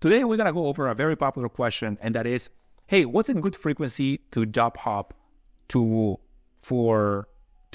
Today, we're going to go over a very popular question, and that is, hey, what's a good frequency to job hop to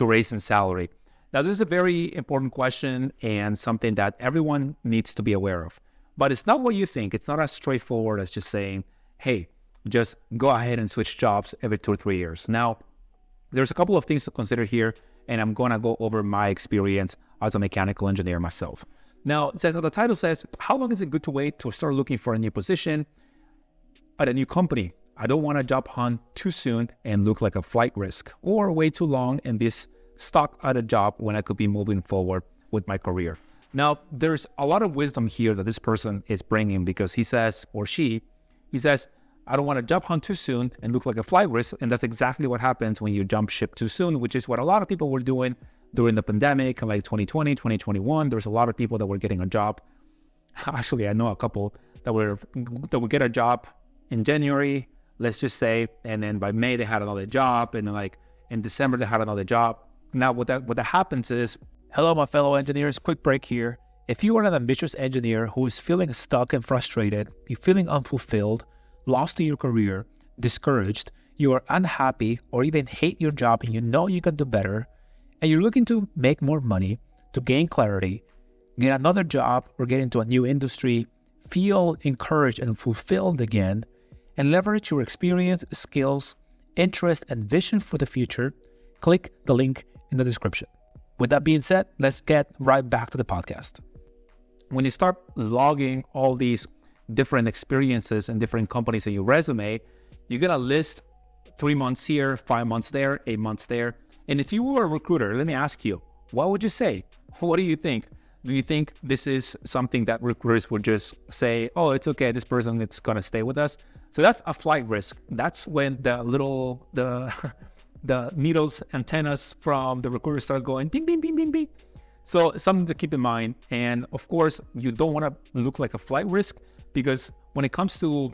raise in salary? Now, this is a very important question and something that everyone needs to be aware of. But it's not what you think. It's not as straightforward as just saying, hey, just go ahead and switch jobs every 2 or 3 years. Now, there's a couple of things to consider here, and I'm going to go over my experience as a mechanical engineer myself. Now, the title says, how long is it good to wait to start looking for a new position at a new company? I don't want to job hunt too soon and look like a flight risk, or wait too long and be stuck at a job when I could be moving forward with my career. Now, there's a lot of wisdom here that this person is bringing, because he says, I don't want to job hunt too soon and look like a flight risk. And that's exactly what happens when you jump ship too soon, which is what a lot of people were doing during the pandemic, like 2020, 2021. There's a lot of people that were getting a job. Actually, I know a couple that would get a job in January, let's just say, and then by May they had another job, and then like in December they had another job. Now what that happens is, hello my fellow engineers, quick break here. If you are an ambitious engineer who is feeling stuck and frustrated, you're feeling unfulfilled, lost in your career, discouraged, you are unhappy or even hate your job and you know you can do better, and you're looking to make more money, to gain clarity, get another job or get into a new industry, feel encouraged and fulfilled again, and leverage your experience, skills, interest, and vision for the future, click the link in the description. With that being said, let's get right back to the podcast. When you start logging all these different experiences and different companies in your resume, you're going to list 3 months here, 5 months there, 8 months there. And if you were a recruiter, let me ask you, what would you say? What do you think? Do you think this is something that recruiters would just say, oh, it's okay, this person is going to stay with us? So that's a flight risk. That's when the needles, antennas from the recruiter start going bing, bing, bing, bing, bing. So something to keep in mind. And of course, you don't want to look like a flight risk, because when it comes to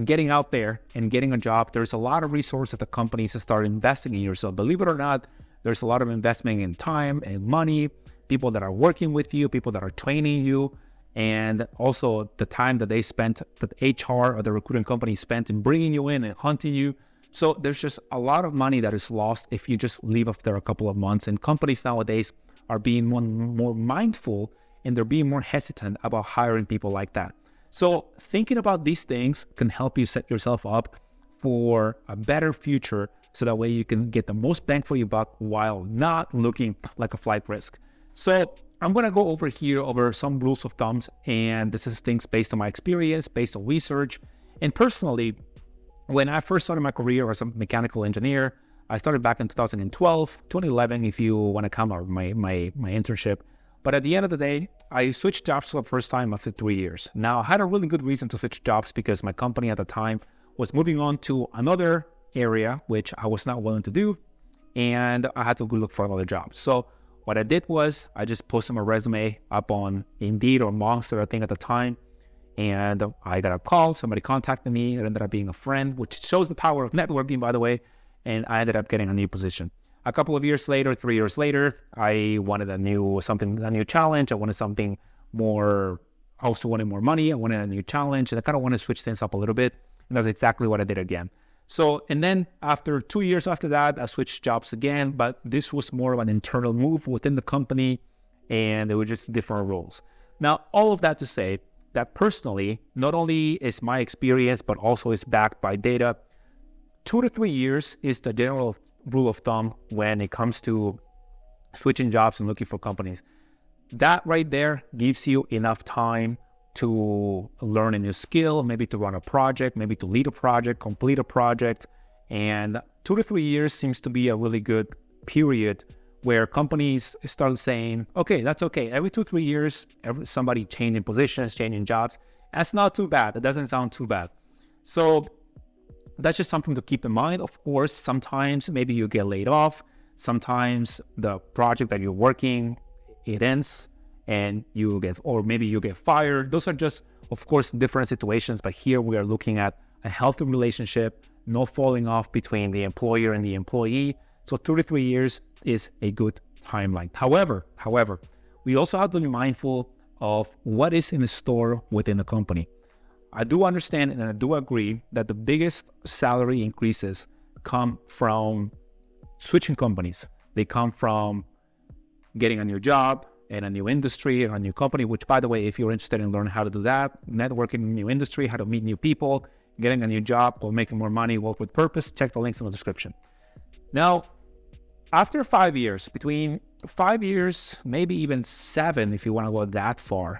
getting out there and getting a job, there's a lot of resources that companies start investing in yourself. Believe it or not, there's a lot of investment in time and money, people that are working with you, people that are training you, and also the time that they spent, that HR or the recruiting company spent in bringing you in and hunting you. So there's just a lot of money that is lost if you just leave after a couple of months. And companies nowadays are being more mindful, and they're being more hesitant about hiring people like that. So thinking about these things can help you set yourself up for a better future, so that way you can get the most bang for your buck while not looking like a flight risk. So I'm going to go over some rules of thumbs, and this is things based on my experience, based on research. And personally, when I first started my career as a mechanical engineer, I started back in 2012, 2011, if you want to count my internship. But at the end of the day, I switched jobs for the first time after 3 years. Now, I had a really good reason to switch jobs, because my company at the time was moving on to another area, which I was not willing to do, and I had to go look for another job. So what I did was I just posted my resume up on Indeed or Monster, I think at the time, and I got a call. Somebody contacted me. It ended up being a friend, which shows the power of networking, by the way, and I ended up getting a new position. A couple of years later, 3 years later, I wanted a new challenge. I wanted something more. I also wanted more money. I wanted a new challenge, and I kind of wanted to switch things up a little bit. And that's exactly what I did again. So, and then after 2 years after that, I switched jobs again, but this was more of an internal move within the company, and they were just different roles. Now, all of that to say that personally, not only is my experience, but also is backed by data. 2 to 3 years is the general rule of thumb when it comes to switching jobs and looking for companies. That right there gives you enough time to learn a new skill, maybe to run a project, maybe to lead a project, complete a project. And 2 to 3 years seems to be a really good period where companies start saying, okay, that's okay. Every 2 or 3 years, somebody changing positions, changing jobs. That's not too bad. That doesn't sound too bad. So that's just something to keep in mind. Of course, sometimes maybe you get laid off. Sometimes the project that you're working, it ends and maybe you get fired. Those are just, of course, different situations. But here we are looking at a healthy relationship, no falling off between the employer and the employee. So 2 to 3 years is a good timeline. However, we also have to be mindful of what is in the store within the company. I do understand and I do agree that the biggest salary increases come from switching companies. They come from getting a new job in a new industry or a new company, which, by the way, if you're interested in learning how to do that, networking in a new industry, how to meet new people, getting a new job or making more money, work with purpose, check the links in the description. Now, after 5 years, between 5 years, maybe even 7, if you want to go that far,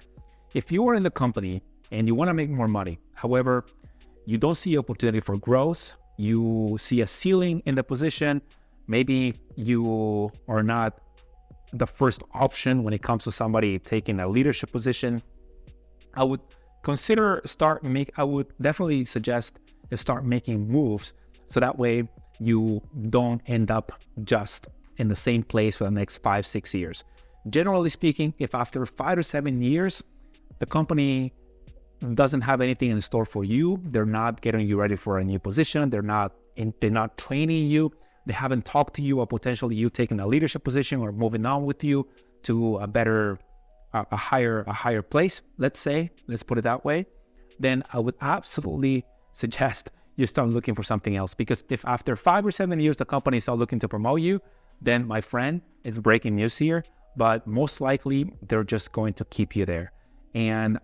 if you are in the company and you want to make more money, however, you don't see opportunity for growth, you see a ceiling in the position, maybe you are not the first option when it comes to somebody taking a leadership position, I would definitely suggest to start making moves so that way you don't end up just in the same place for the next 5-6 years. Generally speaking, if after 5 to 7 years, the company doesn't have anything in store for you, they're not getting you ready for a new position, they're not training you, they haven't talked to you or potentially you taking a leadership position or moving on with you to a higher place, let's put it that way, then I would absolutely suggest you start looking for something else. Because if after 5 or 7 years, the company is not looking to promote you, then my friend, it's breaking news here, but most likely they're just going to keep you there. And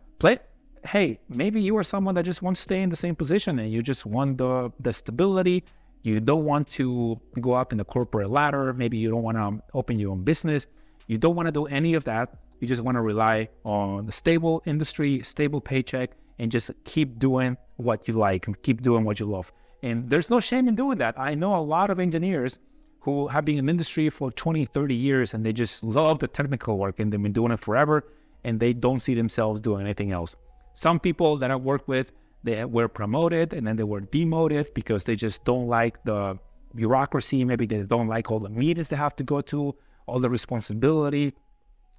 hey, maybe you are someone that just wants to stay in the same position and you just want the stability. You don't want to go up in the corporate ladder. Maybe you don't want to open your own business. You don't want to do any of that. You just want to rely on the stable industry, stable paycheck, and just keep doing what you like and keep doing what you love. And there's no shame in doing that. I know a lot of engineers who have been in the industry for 20, 30 years, and they just love the technical work, and they've been doing it forever, and they don't see themselves doing anything else. Some people that I work with, they were promoted and then they were demoted because they just don't like the bureaucracy. Maybe they don't like all the meetings they have to go to, all the responsibility.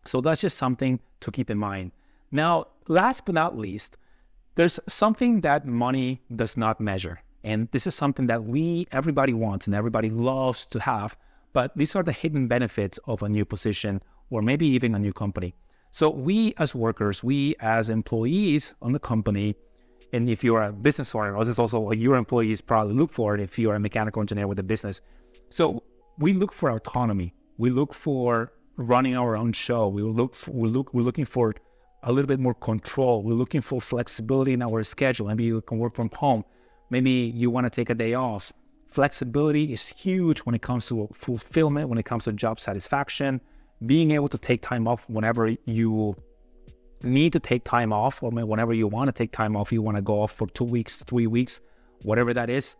So that's just something to keep in mind. Now, last but not least, there's something that money does not measure. And this is something that everybody wants and everybody loves to have. But these are the hidden benefits of a new position or maybe even a new company. So we as workers, we as employees on the company, and if you're a business owner, this is also what your employees probably look for if you're a mechanical engineer with a business. So we look for autonomy. We look for running our own show. We're looking for a little bit more control. We're looking for flexibility in our schedule. Maybe you can work from home. Maybe you want to take a day off. Flexibility is huge when it comes to fulfillment, when it comes to job satisfaction, being able to take time off whenever you need to take time off, or whenever you want to take time off, you want to go off for 2 weeks, 3 weeks, whatever that is.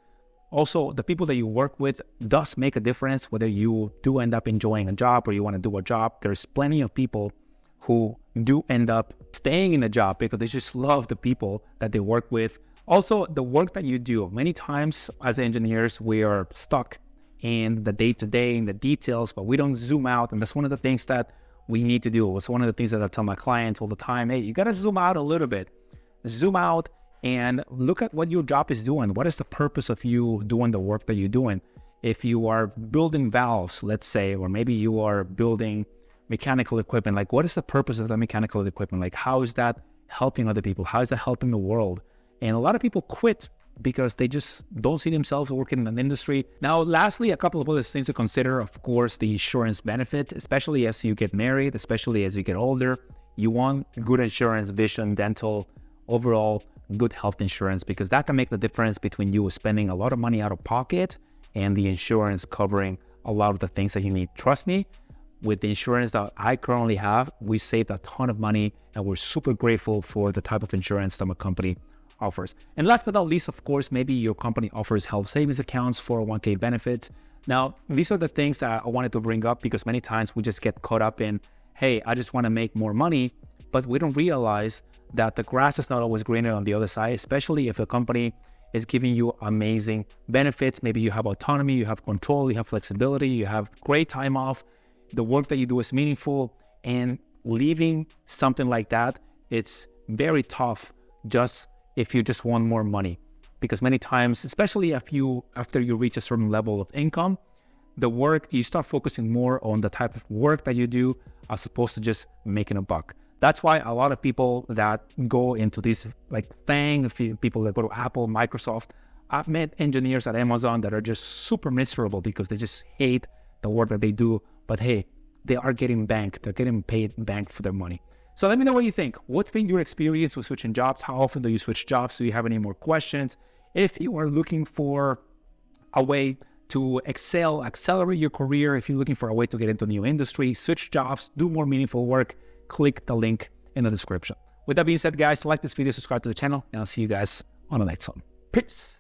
Also, the people that you work with does make a difference, whether you do end up enjoying a job or you want to do a job. There's plenty of people who do end up staying in a job because they just love the people that they work with. Also, the work that you do, many times as engineers, we are stuck in the day-to-day, in the details, but we don't zoom out. And that's one of the things that we need to do. It's one of the things that I tell my clients all the time. Hey, you got to zoom out a little bit. Zoom out and look at what your job is doing. What is the purpose of you doing the work that you're doing? If you are building valves, let's say, or maybe you are building mechanical equipment, like what is the purpose of the mechanical equipment? Like how is that helping other people? How is that helping the world? And a lot of people quit because they just don't see themselves working in an industry. Now, lastly, a couple of other things to consider. Of course, the insurance benefits, especially as you get married, especially as you get older. You want good insurance, vision, dental, overall good health insurance, because that can make the difference between you spending a lot of money out of pocket and the insurance covering a lot of the things that you need. Trust me, with the insurance that I currently have, we saved a ton of money and we're super grateful for the type of insurance that my company offers. And last but not least, of course, maybe your company offers health savings accounts, 401k benefits. Now, these are the things that I wanted to bring up because many times we just get caught up in, hey, I just want to make more money, but we don't realize that the grass is not always greener on the other side, especially if a company is giving you amazing benefits. Maybe you have autonomy, you have control, you have flexibility, you have great time off, the work that you do is meaningful, and leaving something like that, it's very tough just if you just want more money. Because many times, especially after you reach a certain level of income, the work, you start focusing more on the type of work that you do as opposed to just making a buck. That's why a lot of people that go into this like thing, people that go to Apple, Microsoft, I've met engineers at Amazon that are just super miserable because they just hate the work that they do. But hey, they are getting banked. They're getting paid banked for their money. So let me know what you think. What's been your experience with switching jobs? How often do you switch jobs? Do you have any more questions? If you are looking for a way to excel, accelerate your career, if you're looking for a way to get into a new industry, switch jobs, do more meaningful work, click the link in the description. With that being said, guys, like this video, subscribe to the channel, and I'll see you guys on the next one. Peace.